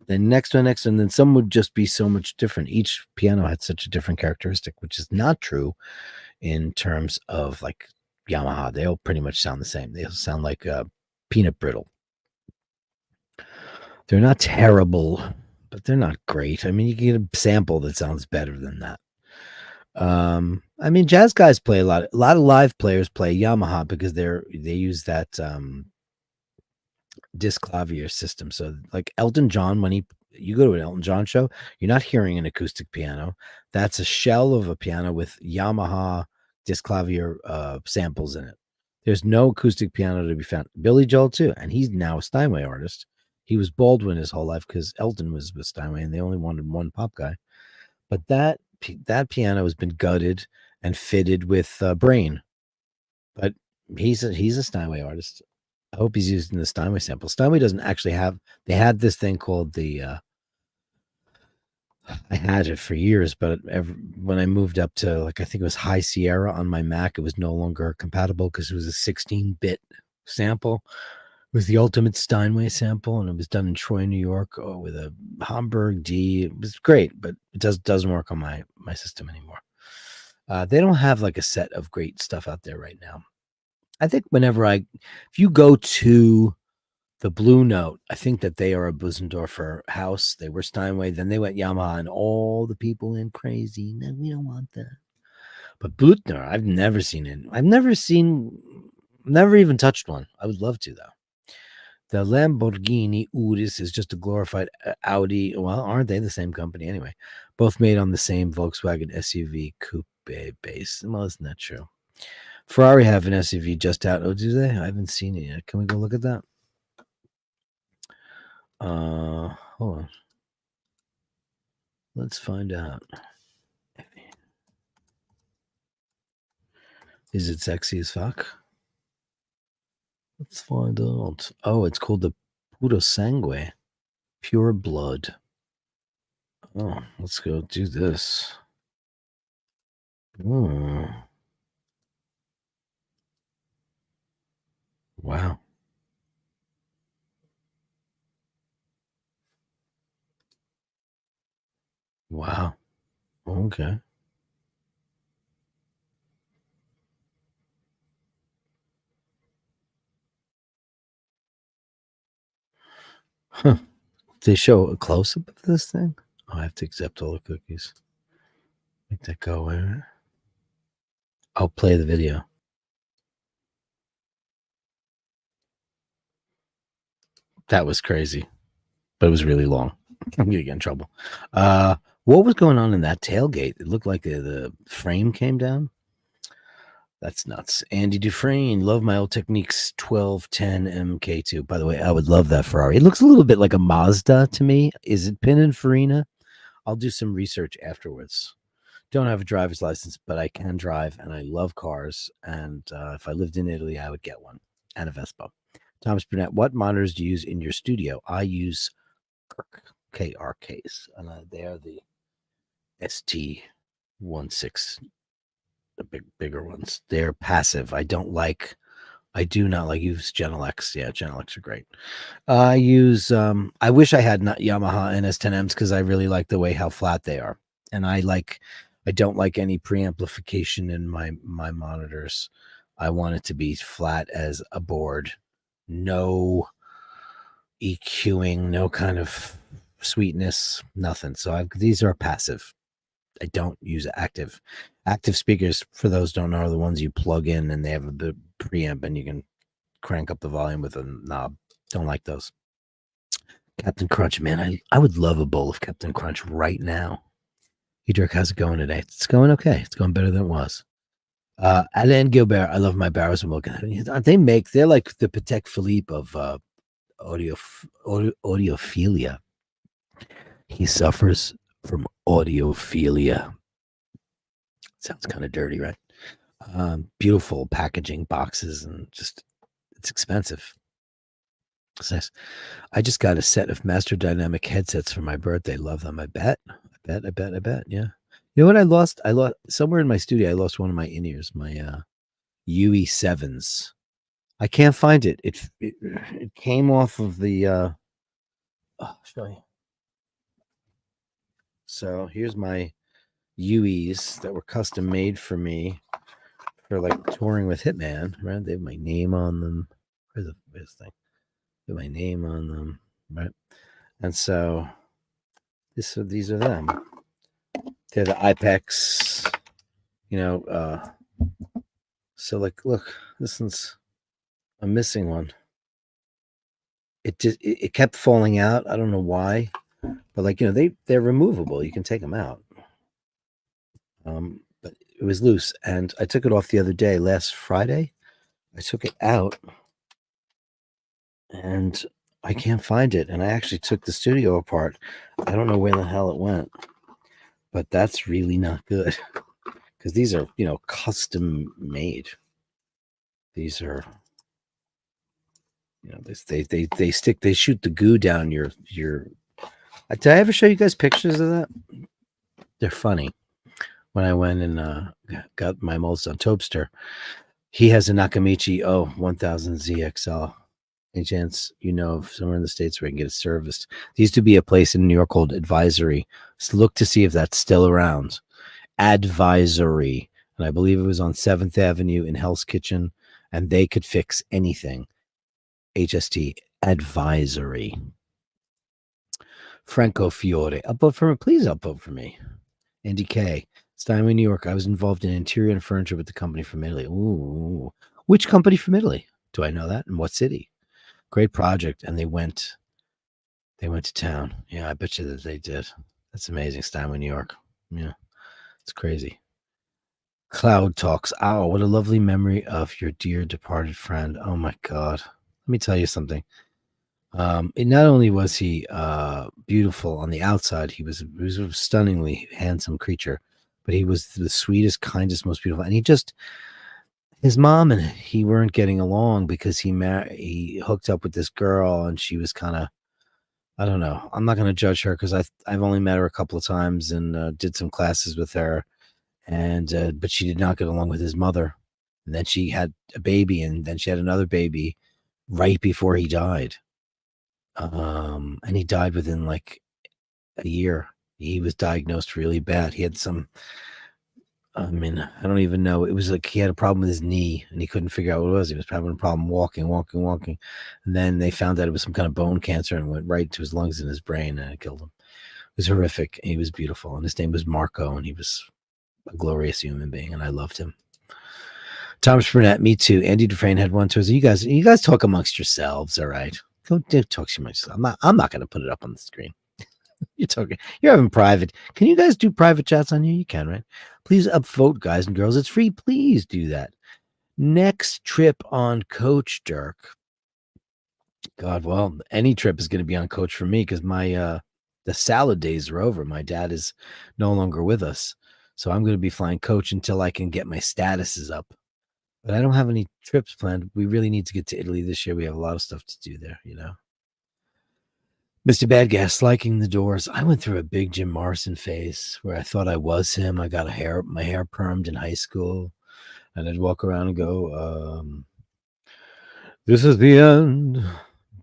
next one, and then some would just be so much different. Each piano had such a different characteristic, which is not true in terms of like Yamaha. They all pretty much sound the same. They all sound like peanut brittle. They're not terrible, but they're not great. I mean, you can get a sample that sounds better than that. I mean, jazz guys play a lot of live players play Yamaha because they use that disc clavier system. So like Elton John, when you go to an Elton John show, you're not hearing an acoustic piano. That's a shell of a piano with Yamaha disc clavier samples in it. There's no acoustic piano to be found. Billy Joel too, and he's now a Steinway artist. He was Baldwin his whole life because Elton was with Steinway, and they only wanted one pop guy. But that piano has been gutted and fitted with Brain. But he's a Steinway artist. I hope he's using the Steinway sample. Steinway doesn't actually have. They had this thing called the. I had it for years, but when I moved up to, like, I think it was High Sierra on my Mac, it was no longer compatible because it was a 16-bit sample. It was the ultimate Steinway sample, and it was done in Troy, New York, with a Hamburg D. It was great, but it doesn't work on my system anymore. They don't have like a set of great stuff out there right now. I think if you go to the Blue Note, I think that they are a Busendorfer house. They were Steinway, then they went Yamaha, and all the people went crazy. No, we don't want that. But Blutner, I've never seen it. Never even touched one. I would love to, though. The Lamborghini Urus is just a glorified Audi. Well, aren't they the same company anyway? Both made on the same Volkswagen SUV coupe base. Well, isn't that true? Ferrari have an SUV just out. Oh, do they? I haven't seen it yet. Can we go look at that? Hold on. Let's find out. Is it sexy as fuck? Let's find out. Oh, it's called the Puro Sangue. Pure blood. Oh, let's go do this. Oh. Wow. Wow. Okay. Huh. They show a close-up of this thing? Oh, I have to accept all the cookies. Make that go away. I'll play the video. That was crazy, but it was really long. I'm going to get in trouble. What was going on in that tailgate? It looked like the frame came down. That's nuts. Andy Dufresne, love my old Techniques 1210 MK2. By the way, I would love that Ferrari. It looks a little bit like a Mazda to me. Is it Pininfarina? I'll do some research afterwards. Don't have a driver's license, but I can drive, and I love cars. And if I lived in Italy, I would get one and a Vespa. Thomas Burnett, what monitors do you use in your studio? I use KRKs, and they are the ST16, the bigger ones. They're passive. I do not like use Genelecs. Yeah, Genelecs are great. I use I wish I had not Yamaha NS10Ms because I really like the way how flat they are. And I don't like any preamplification in my monitors. I want it to be flat as a board. No EQing, no kind of sweetness, nothing. So these are passive. I don't use active. Active speakers, for those who don't know, are the ones you plug in and they have a bit of preamp and you can crank up the volume with a knob. Don't like those. Captain Crunch, man, I would love a bowl of Captain Crunch right now. Hey, Dirk, how's it going today? It's going okay. It's going better than it was. Alain Gilbert, I love my barrels and milk. They're like the Patek Philippe of audiophilia. He suffers from audiophilia. Sounds kind of dirty, right? Beautiful packaging, boxes, and just it's expensive. It's nice. I just got a set of Master Dynamic headsets for my birthday. Love them. I bet. Yeah. You know what I lost? I lost somewhere in my studio. I lost one of my in-ears, my UE7s. I can't find it. It came off of the I'll show you. So here's my UEs that were custom made for me for like touring with Hitman, right? They have my name on them. Where's this thing? They have my name on them, right? And so these are them. They're the IPEX, so like, look, I'm missing one. It kept falling out. I don't know why, but like, they're removable. You can take them out. But it was loose, and I took it off the other day, last Friday. I took it out, and I can't find it. And I actually took the studio apart. I don't know where the hell it went, but that's really not good because these are, custom made. These are, they shoot the goo down your. Did I ever show you guys pictures of that? They're funny. When I went and got my molds on Topster, he has a Nakamichi 1000 ZXL. Any chance of somewhere in the States where I can get it serviced? There used to be a place in New York called Advisory. So look to see if that's still around. Advisory. And I believe it was on 7th Avenue in Hell's Kitchen. And they could fix anything. HST Advisory. Franco Fiore. Upvote for me. Please upvote for me. Andy K. Steinway, New York. I was involved in interior and furniture with the company from Italy. Ooh. Which company from Italy? Do I know that? In what city? Great project. And they went to town. Yeah, I bet you that they did. That's amazing. Steinway, New York. Yeah. It's crazy. Cloud Talks. Oh, what a lovely memory of your dear departed friend. Oh my God. Let me tell you something. Not only was he beautiful on the outside, he was a stunningly handsome creature, but he was the sweetest, kindest, most beautiful. And his mom and he weren't getting along because he hooked up with this girl, and she was kind of, I don't know. I'm not going to judge her because I've only met her a couple of times and did some classes with her, and but she did not get along with his mother. And then she had a baby, and then she had another baby right before he died. And he died within like a year. He was diagnosed really bad. He had I don't even know. It was like he had a problem with his knee and he couldn't figure out what it was. He was having a problem walking. And then they found out it was some kind of bone cancer and went right to his lungs and his brain, and it killed him. It was horrific. He was beautiful. And his name was Marco, and he was a glorious human being, and I loved him. Thomas Burnett, me too. Andy Dufresne had one too. So you guys talk amongst yourselves, all right? Go talk to myself. I'm not going to put it up on the screen. You're having private. Can you guys do private chats on here? You can, right? Please upvote, guys and girls. It's free. Please do that. Next trip on Coach, Dirk. God, well, any trip is going to be on Coach for me because my the salad days are over. My dad is no longer with us, so I'm going to be flying Coach until I can get my statuses up. But I don't have any trips planned. We really need to get to Italy this year. We have a lot of stuff to do there, you know. Mr. Badgas liking the Doors. I went through a big Jim Morrison phase where I thought I was him. I got my hair permed in high school, and I'd walk around and go, "This is the end,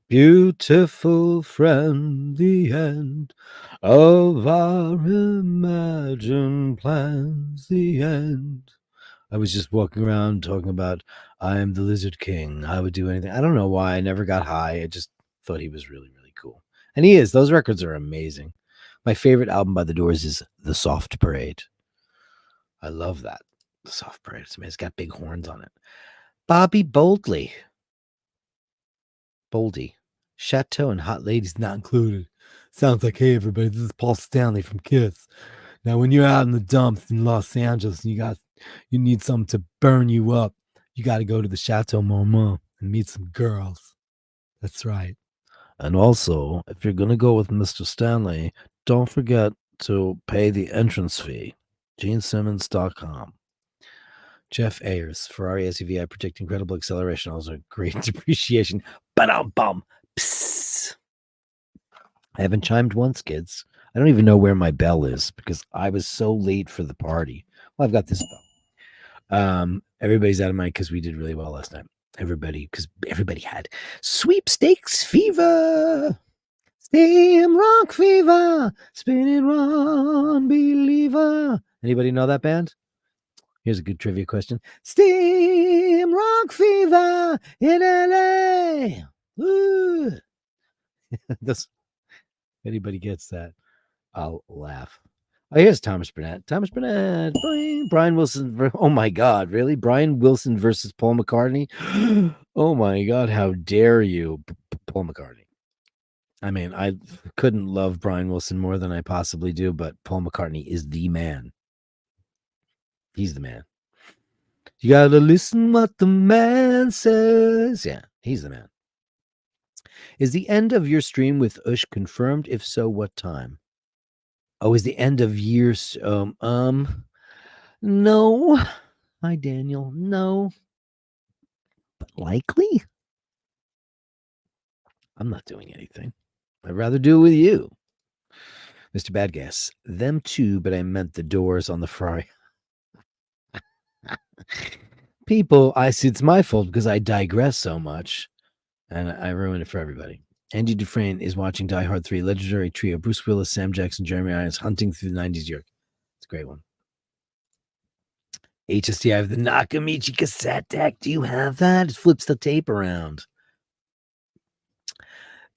beautiful friend, the end of our imagined plans, the end." I was just walking around talking about, I am the Lizard King. I would do anything. I don't know why. I never got high. I just thought he was really, really cool. And he is. Those records are amazing. My favorite album by The Doors is The Soft Parade. I love that. The Soft Parade. It's got big horns on it. Bobby Boldy. Chateau and Hot Ladies not included. Sounds like, hey, everybody, this is Paul Stanley from Kiss. Now, when you're out in the dumps in Los Angeles and you need something to burn you up, you got to go to the Chateau Marmont and meet some girls. That's right. And also, if you're going to go with Mr. Stanley, don't forget to pay the entrance fee. GeneSimmons.com. Jeff Ayers, Ferrari SUV. I predict incredible acceleration, also great depreciation. Ba-dum-bum. Psst. I haven't chimed once, kids. I don't even know where my bell is because I was so late for the party. Well, I've got this bell. Everybody's out of mind because we did really well last night. Because everybody had sweepstakes fever, steam rock fever, spinning run believer. Anybody know that band? Here's a good trivia question. Steam rock fever in LA. Woo. Anybody gets that, I'll laugh. Oh, here's Thomas Burnett. Brian Wilson. Oh my God, really? Brian Wilson versus Paul McCartney? Oh my God, how dare you, Paul McCartney? I mean, I couldn't love Brian Wilson more than I possibly do, but Paul McCartney is the man. He's the man. You gotta listen what the man says. Yeah, he's the man. Is the end of your stream with Ush confirmed? If so, what time? Oh, is the end of years? No. Hi, Daniel. No. But likely? I'm not doing anything. I'd rather do it with you. Mr. Badgas. Them too, but I meant the Doors on the Ferrari. People, I see it's my fault because I digress so much and I ruin it for everybody. Andy Dufresne is watching Die Hard 3, legendary trio. Bruce Willis, Sam Jackson, Jeremy Irons, hunting through the 90s York. It's a great one. HST, I have the Nakamichi cassette deck. Do you have that? It flips the tape around.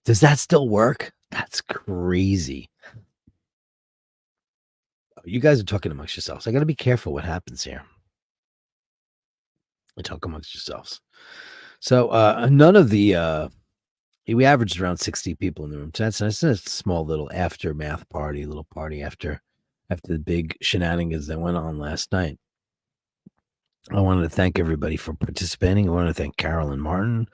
Does that still work? That's crazy. You guys are talking amongst yourselves. I got to be careful what happens here. You talk amongst yourselves. So none of the we averaged around 60 people in the room. So that's a small little aftermath party, little party after the big shenanigans that went on last night. I wanted to thank everybody for participating. I want to thank Carol and Martin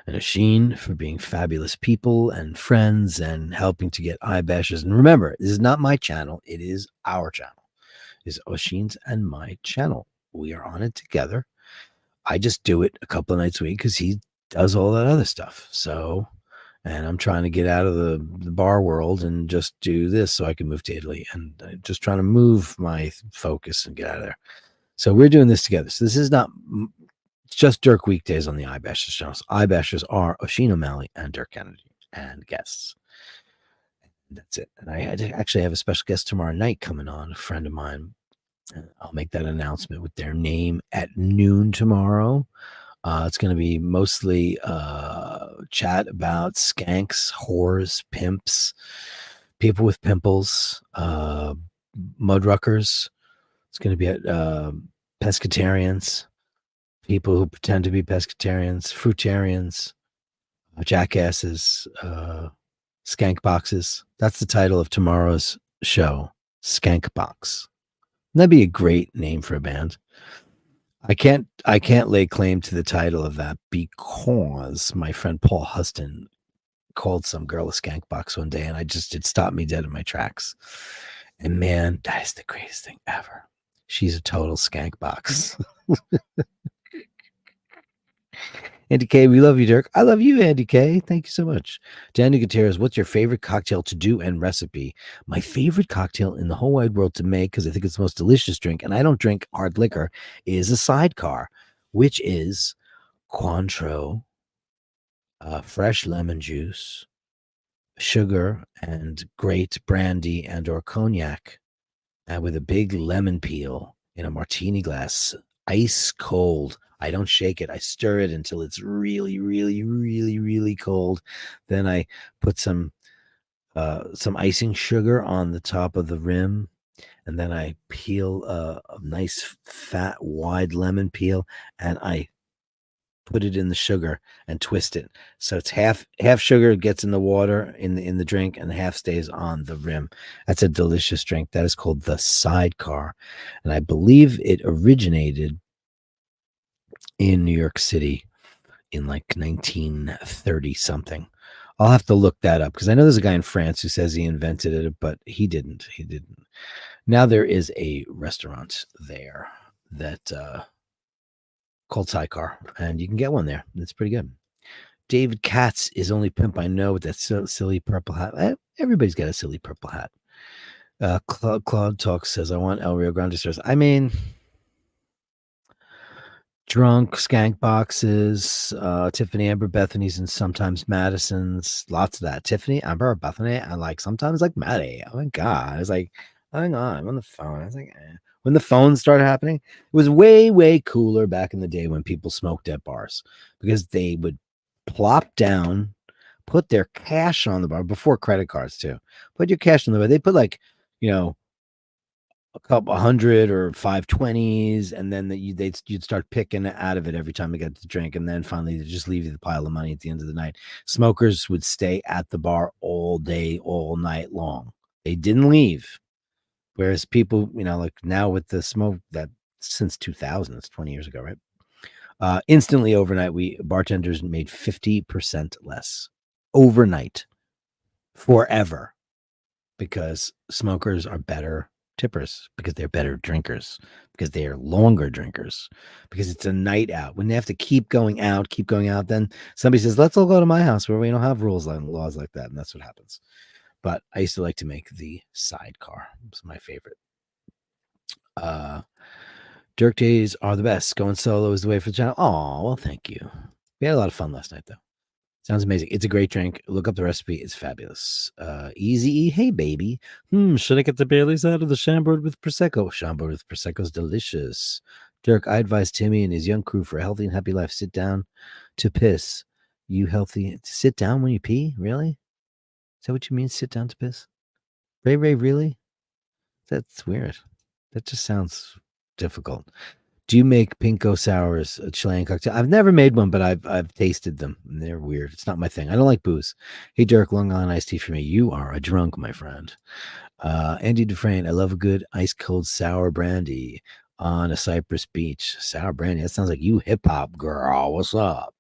and Asheen for being fabulous people and friends and helping to get eye bashes. And remember, this is not my channel. It is our channel. It's Asheen's and my channel. We are on it together. I just do it a couple of nights a week because he does all that other stuff. So, and I'm trying to get out of the bar world and just do this so I can move to Italy and just trying to move my focus and get out of there. So we're doing this together. So this is not just Dirk Weekdays on the Eye Bashers channels. Eye Bashers are Oisin O'Malley and Dirk Kennedy and guests. That's it. And I actually have a special guest tomorrow night coming on, a friend of mine. I'll make that announcement with their name at noon tomorrow. It's going to be mostly chat about skanks, whores, pimps, people with pimples, mudruckers. It's going to be at pescatarians, people who pretend to be pescatarians, fruitarians, jackasses, skank boxes. That's the title of tomorrow's show, Skank Box. That'd be a great name for a band. I can't lay claim to the title of that because my friend Paul Huston called some girl a skank box one day, and it stopped me dead in my tracks. And man, that is the greatest thing ever. She's a total skank box. Andy K, we love you, Dirk. I love you, Andy K. Thank you so much. Daniel Gutierrez, what's your favorite cocktail to do and recipe? My favorite cocktail in the whole wide world to make, because I think it's the most delicious drink, and I don't drink hard liquor, is a sidecar, which is Cointreau, fresh lemon juice, sugar, and great brandy and or cognac, and with a big lemon peel in a martini glass, ice cold. I don't shake it. I stir it until it's really, really, really, really cold. Then I put some icing sugar on the top of the rim, and then I peel a nice fat wide lemon peel, and I put it in the sugar and twist it. So it's half sugar gets in the water in the drink, and half stays on the rim. That's a delicious drink. That is called the Sidecar. And I believe it originated in New York City in like 1930 something. I'll have to look that up because I know there's a guy in France who says he invented it, but he didn't. He didn't. Now there is a restaurant there that called Sidecar, and you can get one there. It's pretty good. David Katz is only pimp I know with that silly purple hat. Everybody's got a silly purple hat. Claude Talk says, I want El Rio Grande stars. I mean, drunk, skank boxes, Tiffany, Amber, Bethany's, and sometimes Madison's. Lots of that. Tiffany, Amber, Bethany, and like sometimes like Maddie. Oh my God. I was like, hang on, I'm on the phone. I was like, eh. When the phones started happening, it was way, way cooler back in the day when people smoked at bars because they would plop down, put their cash on the bar before credit cards too. Put your cash on the bar. They put like, you know, a couple 100 or 520s, and then you'd start picking out of it every time they got to drink, and then finally they just leave you the pile of money at the end of the night. Smokers would stay at the bar all day, all night long. They didn't leave. Whereas people, like now with the smoke that since 2000, it's 20 years ago, right? Instantly overnight, bartenders made 50% less overnight forever because smokers are better tippers, because they're better drinkers, because they are longer drinkers, because it's a night out. When they have to keep going out, then somebody says, let's all go to my house where we don't have rules and laws like that. And that's what happens. But I used to like to make the Sidecar. It's my favorite. Dirk days are the best. Going solo is the way for the channel. Oh, well, thank you. We had a lot of fun last night, though. Sounds amazing. It's a great drink. Look up the recipe. It's fabulous. Easy. Hey, baby. Should I get the Baileys out of the Chambord with Prosecco? Chambord with Prosecco is delicious. Dirk, I advise Timmy and his young crew for a healthy and happy life. Sit down to piss. You healthy? Sit down when you pee? Really? Is that what you mean? Sit down to piss? Ray, really? That's weird. That just sounds difficult. Do you make Pinko Sours a Chilean cocktail? I've never made one, but I've tasted them. And they're weird. It's not my thing. I don't like booze. Hey, Dirk, Long Island iced tea for me. You are a drunk, my friend. Andy Dufresne, I love a good ice cold sour brandy on a Cypress beach. Sour brandy. That sounds like you hip hop girl. What's up?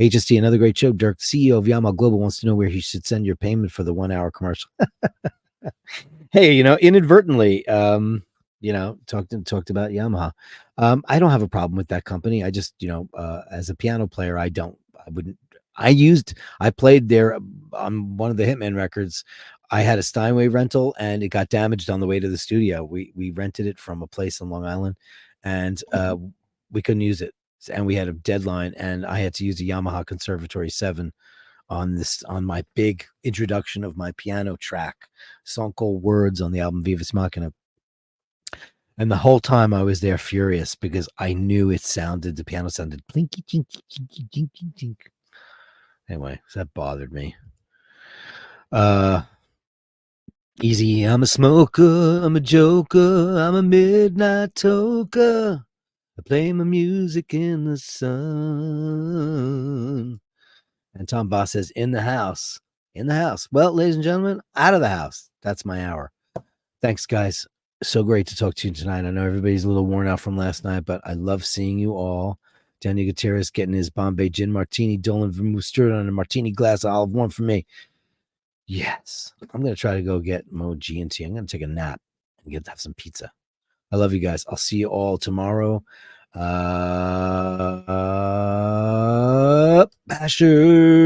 HST, another great show. Dirk, the CEO of Yamaha Global, wants to know where he should send your payment for the 1 hour commercial. Hey, inadvertently, talked about Yamaha. I don't have a problem with that company. I just, as a piano player, I played there on one of the Hitman records. I had a Steinway rental and it got damaged on the way to the studio. We rented it from a place in Long Island and we couldn't use it. And we had a deadline and I had to use a Yamaha Conservatory 7 on my big introduction of my piano track, song called Words on the album Vivis Machina. And the whole time I was there furious because I knew the piano sounded plinky, jinky, jinky, jinky, jink. Anyway, so that bothered me. Easy, I'm a smoker, I'm a joker, I'm a midnight toker. I play my music in the sun. And Tom Boss says, in the house. In the house. Well, ladies and gentlemen, out of the house. That's my hour. Thanks, guys. So great to talk to you tonight. I know everybody's a little worn out from last night, but I love seeing you all. Daniel Gutierrez getting his Bombay Gin Martini, Dolan Vermouth stirred on a martini glass. I'll have one for me. Yes. I'm going to try to go get Mo G&T. I'm going to take a nap and get to have some pizza. I love you guys. I'll see you all tomorrow. Basher.